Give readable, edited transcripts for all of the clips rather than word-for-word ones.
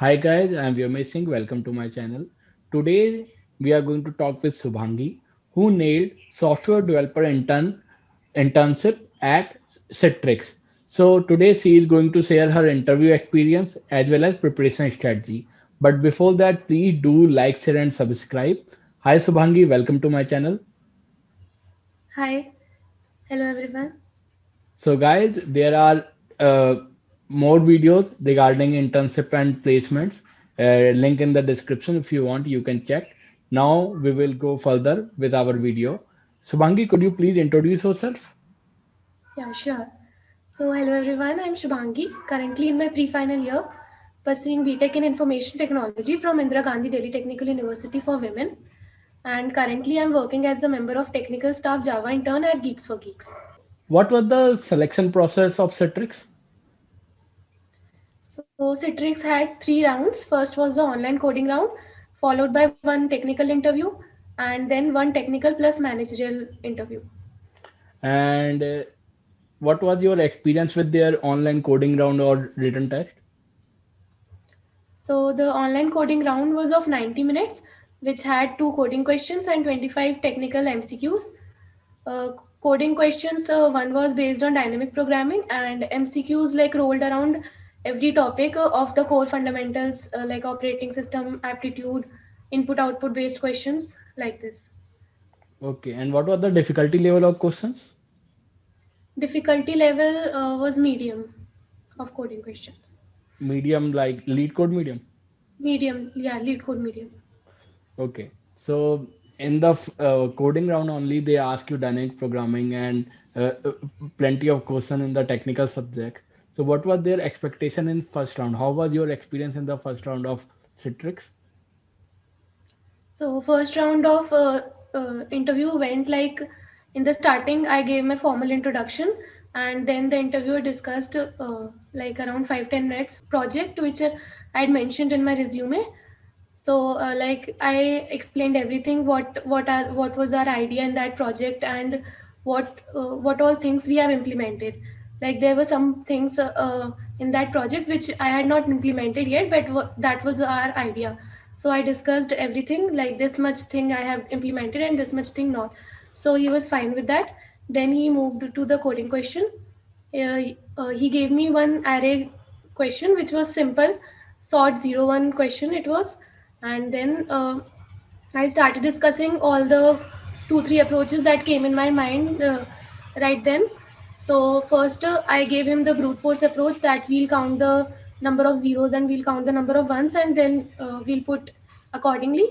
Hi guys, I'm Vyomay Singh. Welcome to my channel. Today we are going to talk with Subhangi, who nailed software developer internship at Citrix. So today she is going to share her interview experience as well as preparation strategy. But before that, please do like, share, and subscribe. Hi Subhangi, welcome to my channel. Hi, hello everyone. So guys, there are uh, more videos regarding internship and placements. Link in the description if you want, you can check. Now we will go further with our video. Subhangi, could you please introduce yourself? Yeah, sure. So, hello everyone. I'm Shubhangi, currently in my pre-final year, pursuing BTech in Information Technology from Indira Gandhi Delhi Technical University for Women. And currently, I'm working as the member of Technical Staff Java intern at Geeks for Geeks. What was the selection process of Citrix? So, Citrix had three rounds. First was the online coding round, followed by one technical interview, and then one technical plus managerial interview. And what was your experience with their online coding round or written test? So the online coding round was of 90 minutes, which had two coding questions and 25 technical MCQs. Uh, Coding questions, one was based on dynamic programming, and MCQs like rolled around every topic of the core fundamentals like operating system, aptitude, input output based questions like this. Okay, and what was the difficulty level of questions? Difficulty level was medium of coding questions. Medium, like lead code medium. Medium, yeah, lead code medium. Okay. So in the coding round only, they ask you dynamic programming and plenty of question in the technical subject. So what was their expectation in first round? How was your experience in the first round of Citrix? So first round of interview went like in the starting I gave my formal introduction, and then the interviewer discussed like around 5-10 minutes project which I had mentioned in my resume. So like I explained everything what was our idea in that project, and what all things we have implemented. Like there were some things in that project which I had not implemented yet, but that was our idea. So I discussed everything, like this much thing I have implemented and this much thing not. So he was fine with that. Then he moved to the coding question. He gave me one array question which was simple, sort 01 question it was. And then I started discussing all the 2-3 approaches that came in my mind right then. So first I gave him the brute force approach, that we'll count the number of zeros and we'll count the number of ones, and then we'll put accordingly.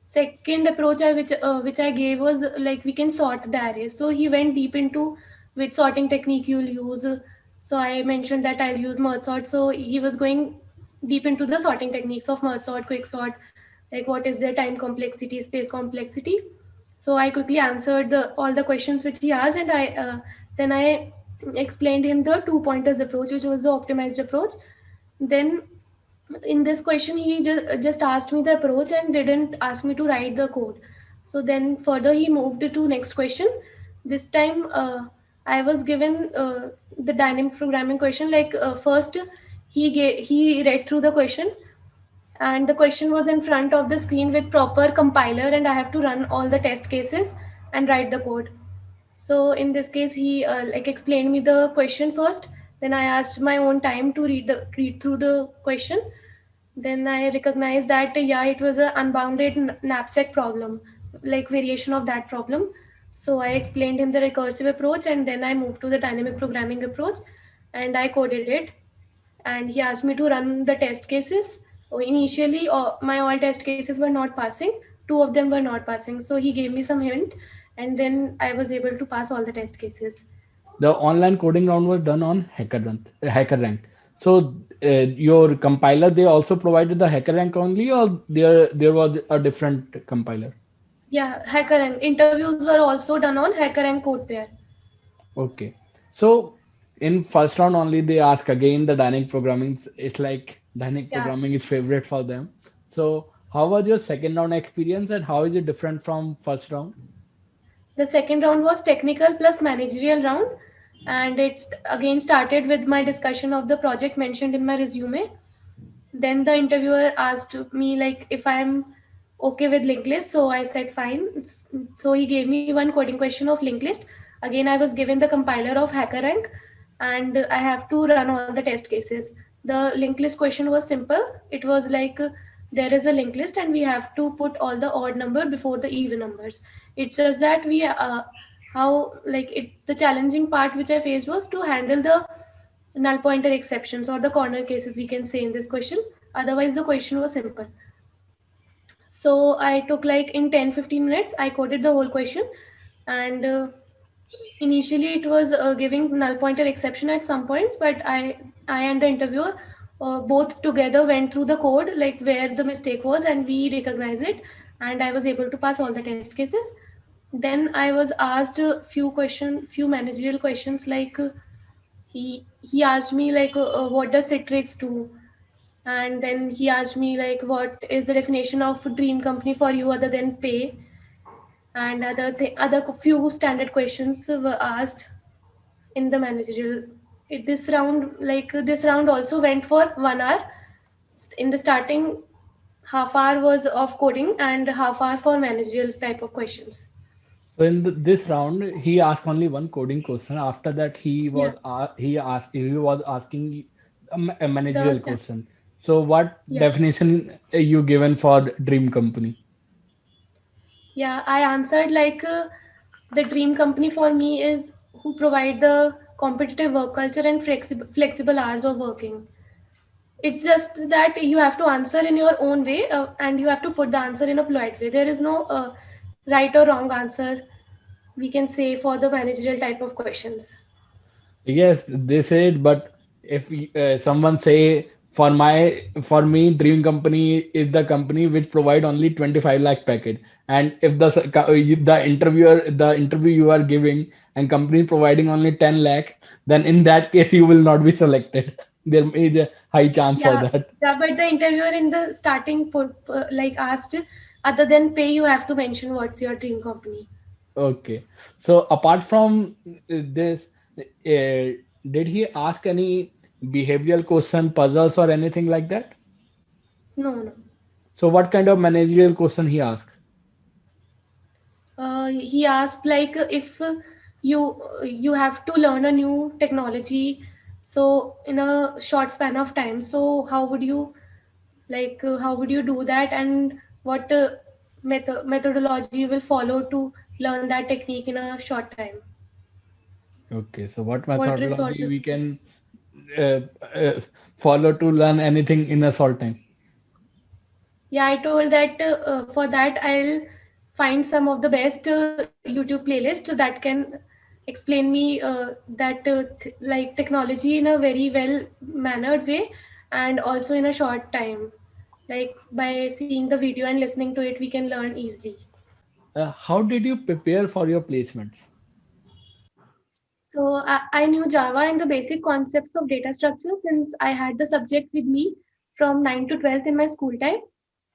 Second approach which I gave was like we can sort the arrays. So he went deep into which sorting technique you'll use. So I mentioned that I'll use merge sort. So he was going deep into the sorting techniques of merge sort, quick sort, like what is their time complexity, space complexity. So I quickly answered all the questions which he asked, and then I explained him the two pointers approach, which was the optimized approach. Then in this question he just asked me the approach and didn't ask me to write the code. So then further he moved to next question. This time I was given the dynamic programming question. Like first he read through the question, and the question was in front of the screen with proper compiler, and I have to run all the test cases and write the code. So in this case he like explained me the question first, then I asked my own time to read through the question. Then I recognized that yeah, it was an unbounded knapsack problem, like variation of that problem. So I explained him the recursive approach, and then I moved to the dynamic programming approach, and I coded it. And he asked me to run the test cases. So initially, my all test cases were not passing. Two of them were not passing. So he gave me some hint, and then I was able to pass all the test cases. The online coding round was done on HackerRank. So your compiler, they also provided the HackerRank only, or there was a different compiler? Yeah, HackerRank interviews were also done on HackerRank CodePair. Okay. So in first round only they ask again the dynamic programming. It's like dynamic Yeah. programming is favorite for them. So how was your second round experience and how is it different from first round? The second round was technical plus managerial round, and it's again started with my discussion of the project mentioned in my resume. Then the interviewer asked me like if I'm okay with linked list, so I said fine. So he gave me one coding question of linked list. Again, I was given the compiler of HackerRank, and I have to run all the test cases. The linked list question was simple. It was like there is a linked list and we have to put all the odd number before the even numbers. It's just that we how like it the challenging part which I faced was to handle the null pointer exceptions or the corner cases, we can say, in this question. Otherwise the question was simple. So I took like in 10-15 minutes I coded the whole question. And initially it was giving null pointer exception at some points, but I and the interviewer both together went through the code like where the mistake was, and we recognized it, and I was able to pass all the test cases. Then I was asked a few managerial questions like he asked me like what does Citrix do, and then he asked me like what is the definition of dream company for you other than pay, and other few standard questions were asked in the managerial. This round also went for 1 hour. In the starting, half hour was of coding and half hour for managerial type of questions. So in this round, he asked only one coding question. After that, Yeah, he was asking a the managerial sta- question. So what yeah, definition you given for dream company? yeah. I answered like the dream company for me is who provide the competitive work culture and flexible hours of working. It's just that you have to answer in your own way, and you have to put the answer in a polite way. There is no right or wrong answer, we can say, for the managerial type of questions. Yes, they said, but if someone say for me, dream company is the company which provide only 25 lakh package, and if the interview you are giving and company providing only 10 lakh, then in that case you will not be selected. There is a high chance for Yeah, that. yeah, but the interviewer in the starting like asked, other than pay, you have to mention what's your dream company. Okay. So apart from this, did he ask any behavioral question, puzzles, or anything like that? No, no. So what kind of managerial question he asked? He asked like if you have to learn a new technology, so in a short span of time. So how would you do that, and what methodology you will follow to learn that technique in a short time? Okay, so what What resources? methodology we can uh, uh, follow to learn anything in a short time? Yeah, I told that for that I'll find some of the best YouTube playlists that can explain me like technology in a very well mannered way, and also in a short time. Like by seeing the video and listening to it, we can learn easily. How did you prepare for your placements? So I knew Java and the basic concepts of data structure since I had the subject with me from 9 to 12th in my school time.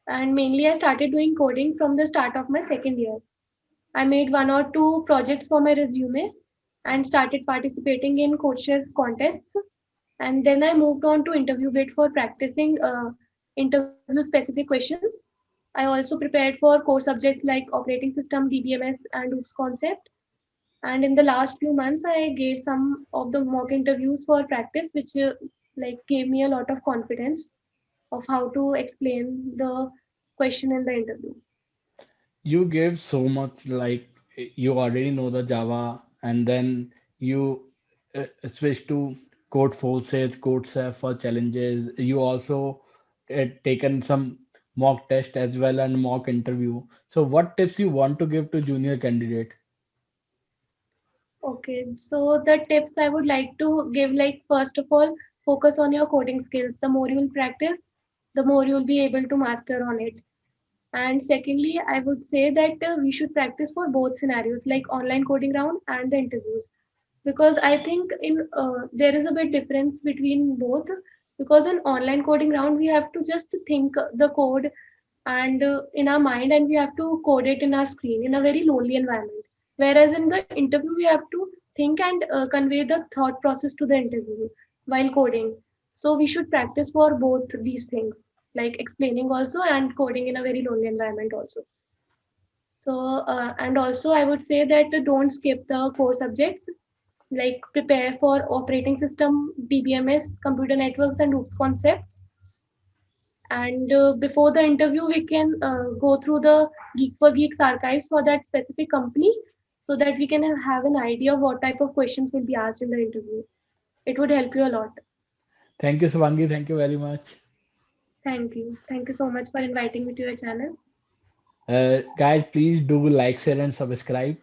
And mainly I started doing coding from the start of my second year. I made one or two projects for my resume and started participating in CodeChef contests. And then I moved on to interview bit for practicing interview specific questions. I also prepared for core subjects like operating system, DBMS, and OOPS concept. And in the last few months, I gave some of the mock interviews for practice, which like gave me a lot of confidence of how to explain the question in the interview. You gave so much, like you already know the Java, and then you switch to code forces, code chef for challenges. You also taken some mock test as well and mock interview. So what tips you want to give to junior candidate? Okay, so the tips I would like to give, like, first of all, focus on your coding skills. The more you'll practice, the more you'll be able to master on it. And secondly, I would say that we should practice for both scenarios, like online coding round and the interviews, because I think in there is a bit difference between both. Because in online coding round, we have to just think the code and in our mind, and we have to code it in our screen in a very lonely environment. Whereas in the interview, we have to think and convey the thought process to the interview while coding. So we should practice for both these things, like explaining also and coding in a very lonely environment also. So and also I would say that don't skip the core subjects, like prepare for operating system, DBMS, computer networks, and OOPS concepts. And before the interview, we can go through the Geeks for Geeks archives for that specific company, so that we can have an idea of what type of questions will be asked in the interview. It would help you a lot. Thank you, Subhangi. Thank you very much. Thank you. Thank you so much for inviting me to your channel. Guys, please do like, share, and subscribe.